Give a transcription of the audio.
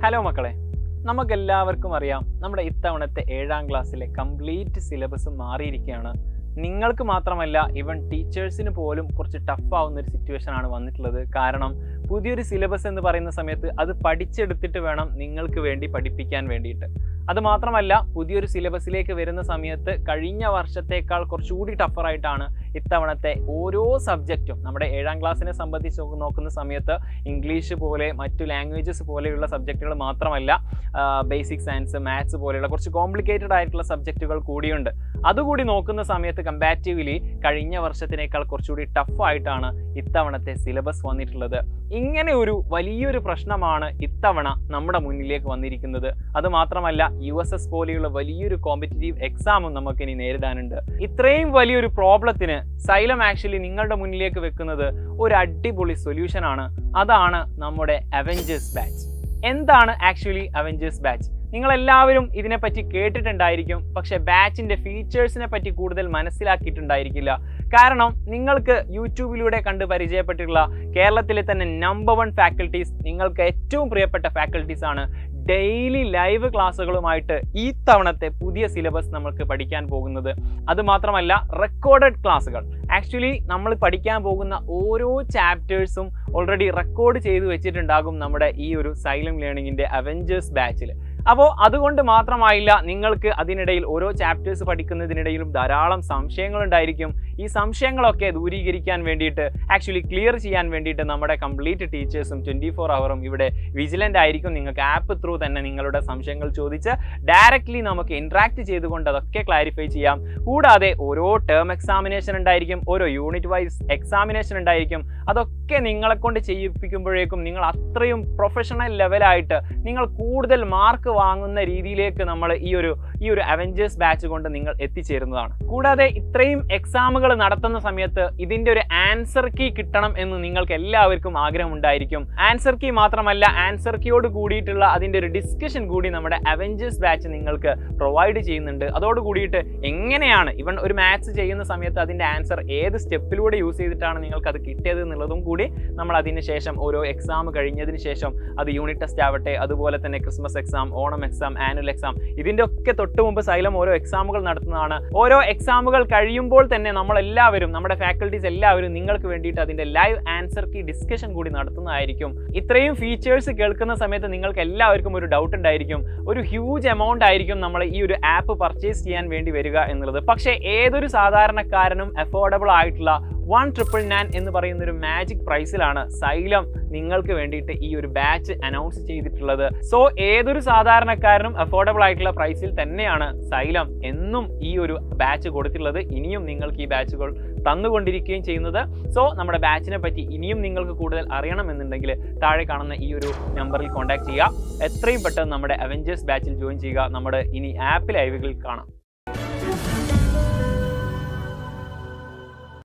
Hello മക്കളെ, നമുക്കെല്ലാവർക്കും അറിയാം നമ്മുടെ ഇത്തവണത്തെ 7ാം ക്ലാസ്സിലെ കംപ്ലീറ്റ് സിലബസ് മാറിയിരിക്കുകയാണ്. നിങ്ങൾക്ക് മാത്രമല്ല, ഈവൻ ടീച്ചേഴ്സിന് പോലും കുറച്ച് ടഫ് ആവുന്ന ഒരു സിറ്റുവേഷൻ ആണ് വന്നിട്ടുള്ളത്. കാരണം പുതിയൊരു സിലബസ് എന്ന് പറയുന്ന സമയത്ത് അത് പഠിച്ചെടുത്തിട്ട് വേണം നിങ്ങൾക്ക് വേണ്ടി പഠിപ്പിക്കാൻ വേണ്ടിയിട്ട്. അതുമാത്രമല്ല, പുതിയൊരു സിലബസിലേക്ക് വരുന്ന സമയത്ത് കഴിഞ്ഞ വർഷത്തേക്കാൾ കുറച്ചുകൂടി ടഫറായിട്ടാണ് ഇത്തവണത്തെ ഓരോ സബ്ജക്റ്റും. നമ്മുടെ 7ാം ക്ലാസ്സിനെ സംബന്ധിച്ച് നോക്കുന്ന സമയത്ത് ഇംഗ്ലീഷ് പോലെ മറ്റു ലാംഗ്വേജസ് പോലെയുള്ള സബ്ജക്റ്റുകൾ മാത്രമല്ല, ബേസിക് സയൻസ്, മാത്സ് പോലെയുള്ള കുറച്ച് കോംപ്ലിക്കേറ്റഡ് ആയിട്ടുള്ള സബ്ജക്റ്റുകൾ കൂടിയുണ്ട്. അതുകൂടി നോക്കുന്ന സമയത്ത് കമ്പാരിറ്റീവ്ലി കഴിഞ്ഞ വർഷത്തിനേക്കാൾ കുറച്ചുകൂടി ടഫായിട്ടാണ് ഇത്തവണത്തെ സിലബസ് വന്നിട്ടുള്ളത്. ഇങ്ങനെ ഒരു വലിയൊരു പ്രശ്നമാണ് ഇത്തവണ നമ്മുടെ മുന്നിലേക്ക് വന്നിരിക്കുന്നത്. അതുമാത്രമല്ല, USS പോലെയുള്ള വലിയൊരു കോമ്പറ്റീറ്റീവ് എക്സാമും നമുക്കിനി നേരിടാനുണ്ട്. ഇത്രയും വലിയൊരു പ്രോബ്ലത്തിന് സൈലം ആക്ച്വലി നിങ്ങളുടെ മുന്നിലേക്ക് വെക്കുന്നത് ഒരു അടിപൊളി സൊല്യൂഷൻ ആണ്. അതാണ് നമ്മുടെ അവെഞ്ചേഴ്സ് ബാച്ച്. എന്താണ് ആക്ച്വലി അവെഞ്ചേഴ്സ് ബാച്ച്? നിങ്ങളെല്ലാവരും ഇതിനെപ്പറ്റി കേട്ടിട്ടുണ്ടായിരിക്കും, പക്ഷേ ബാച്ചിൻ്റെ ഫീച്ചേഴ്സിനെ പറ്റി കൂടുതൽ മനസ്സിലാക്കിയിട്ടുണ്ടായിരിക്കില്ല. കാരണം നിങ്ങൾക്ക് യൂട്യൂബിലൂടെ കണ്ട് പരിചയപ്പെട്ടിട്ടുള്ള കേരളത്തിലെ തന്നെ നമ്പർ 1 ഫാക്കൽറ്റീസ്, നിങ്ങൾക്ക് ഏറ്റവും പ്രിയപ്പെട്ട ഫാക്കൽറ്റീസ് ആണ്. ഡെയിലി ലൈവ് ക്ലാസ്സുകളുമായിട്ട് ഈ തവണത്തെ പുതിയ സിലബസ് നമുക്ക് പഠിക്കാൻ പോകുന്നത്. അതുമാത്രമല്ല, റെക്കോർഡഡ് ക്ലാസ്സുകൾ. ആക്ച്വലി നമ്മൾ പഠിക്കാൻ പോകുന്ന ഓരോ ചാപ്റ്റേഴ്സും ഓൾറെഡി റെക്കോർഡ് ചെയ്ത് വെച്ചിട്ടുണ്ടാകും നമ്മുടെ ഈ ഒരു സൈലം ലേണിങ്ങിൻ്റെ അവെഞ്ചേഴ്സ് ബാച്ചിൽ. അപ്പോൾ അതുകൊണ്ട് മാത്രമായില്ല, നിങ്ങൾക്ക് അതിനിടയിൽ ഓരോ ചാപ്റ്റേഴ്സ് പഠിക്കുന്നതിനിടയിലും ധാരാളം സംശയങ്ങളുണ്ടായിരിക്കും. ഈ സംശയങ്ങളൊക്കെ ദൂരീകരിക്കാൻ വേണ്ടിയിട്ട്, ആക്ച്വലി ക്ലിയർ ചെയ്യാൻ വേണ്ടിയിട്ട് നമ്മുടെ കംപ്ലീറ്റ് ടീച്ചേഴ്സും 24 ഹവറും ഇവിടെ വിജിലൻ്റ് ആയിരിക്കും. നിങ്ങൾക്ക് ആപ്പ് ത്രൂ തന്നെ നിങ്ങളുടെ സംശയങ്ങൾ ചോദിച്ച് ഡയറക്റ്റ്ലി നമുക്ക് ഇൻട്രാക്ട് ചെയ്തുകൊണ്ട് അതൊക്കെ ക്ലാരിഫൈ ചെയ്യാം. കൂടാതെ ഓരോ ടേം എക്സാമിനേഷൻ ഉണ്ടായിരിക്കും, ഓരോ യൂണിറ്റ് വൈസ് എക്സാമിനേഷൻ ഉണ്ടായിരിക്കും. അതൊക്കെ നിങ്ങളെ കൊണ്ട് ചെയ്യിപ്പിക്കുമ്പോഴേക്കും നിങ്ങൾ അത്രയും പ്രൊഫഷണൽ ലെവലായിട്ട് നിങ്ങൾ കൂടുതൽ മാർക്ക് വാങ്ങുന്ന രീതിയിലേക്ക് നമ്മൾ ഈ ഒരു അവെഞ്ചേഴ്സ് ബാച്ച് കൊണ്ട് നിങ്ങൾ എത്തിച്ചേരുന്നതാണ്. കൂടാതെ ഇത്രയും എക്സാമുകൾ നടത്തുന്ന സമയത്ത് ഇതിൻ്റെ ഒരു ആൻസർ കീ കിട്ടണം എന്ന് നിങ്ങൾക്ക് എല്ലാവർക്കും ആഗ്രഹം ഉണ്ടായിരിക്കും. ആൻസർ കീ മാത്രമല്ല, ആൻസർ കീയോട് കൂടിയിട്ടുള്ള അതിൻ്റെ ഒരു ഡിസ്കഷൻ കൂടി നമ്മുടെ അവെഞ്ചേഴ്സ് ബാച്ച് നിങ്ങൾക്ക് പ്രൊവൈഡ് ചെയ്യുന്നുണ്ട്. അതോട് കൂടിയിട്ട് എങ്ങനെയാണ് ഇവൻ ഒരു മാത്സ് ചെയ്യുന്ന സമയത്ത് അതിൻ്റെ ആൻസർ ഏത് സ്റ്റെപ്പിലൂടെ യൂസ് ചെയ്തിട്ടാണ് നിങ്ങൾക്ക് അത് കിട്ടിയത് എന്നുള്ളതും കൂടി നമ്മൾ അതിന് ശേഷം ഓരോ എക്സാം കഴിഞ്ഞതിന് ശേഷം, അത് യൂണിറ്റ് ടെസ്റ്റ് ആവട്ടെ, അതുപോലെ തന്നെ Christmas exam, Onam exam, annual exam, ഇതിൻ്റെ ഒക്കെ തൊട്ട് മുമ്പ് സൈലം ഓരോ എക്സാമുകൾ നടത്തുന്നതാണ്. ഓരോ എക്സാമുകൾ കഴിയുമ്പോൾ തന്നെ നമ്മളെല്ലാവരും, നമ്മുടെ ഫാക്കൽറ്റീസ് എല്ലാവരും നിങ്ങൾക്ക് വേണ്ടിയിട്ട് അതിൻ്റെ ലൈവ് ആൻസർ കീ ഡിസ്കഷൻ കൂടി നടത്തുന്നതായിരിക്കും. ഇത്രയും ഫീച്ചേഴ്സ് കേൾക്കുന്ന സമയത്ത് നിങ്ങൾക്ക് എല്ലാവർക്കും ഒരു ഡൗട്ട് ഉണ്ടായിരിക്കും, ഒരു ഹ്യൂജ് എമൗണ്ട് ആയിരിക്കും നമ്മൾ ഈ ഒരു ആപ്പ് പർച്ചേസ് ചെയ്യാൻ വേണ്ടി വരിക എന്നുള്ളത്. പക്ഷേ ഏതൊരു സാധാരണക്കാരനും അഫോർഡബിൾ ആയിട്ടുള്ള 1,999 എന്ന് പറയുന്ന ഒരു മാജിക് പ്രൈസിലാണ് സൈലം നിങ്ങൾക്ക് വേണ്ടിയിട്ട് ഈ ഒരു ബാച്ച് അനൗൺസ് ചെയ്തിട്ടുള്ളത്. സോ ഏതൊരു സാധാരണക്കാരനും അഫോർഡബിൾ ആയിട്ടുള്ള പ്രൈസിൽ തന്നെയാണ് സൈലം എന്നും ഈ ഒരു ബാച്ച് കൊടുത്തിട്ടുള്ളത്. ഇനിയും നിങ്ങൾക്ക് ഈ ബാച്ചുകൾ തന്നുകൊണ്ടിരിക്കുകയും ചെയ്യുന്നത്. സോ നമ്മുടെ ബാച്ചിനെ പറ്റി ഇനിയും നിങ്ങൾക്ക് കൂടുതൽ അറിയണമെന്നുണ്ടെങ്കിൽ താഴെ കാണുന്ന ഈ ഒരു നമ്പറിൽ കോൺടാക്ട് ചെയ്യുക. എത്രയും പെട്ടെന്ന് നമ്മുടെ അവെഞ്ചേഴ്സ് ബാച്ചിൽ ജോയിൻ ചെയ്യുക. നമ്മുടെ ഇനി ആപ്പ് ലൈവുകളിൽ കാണാം.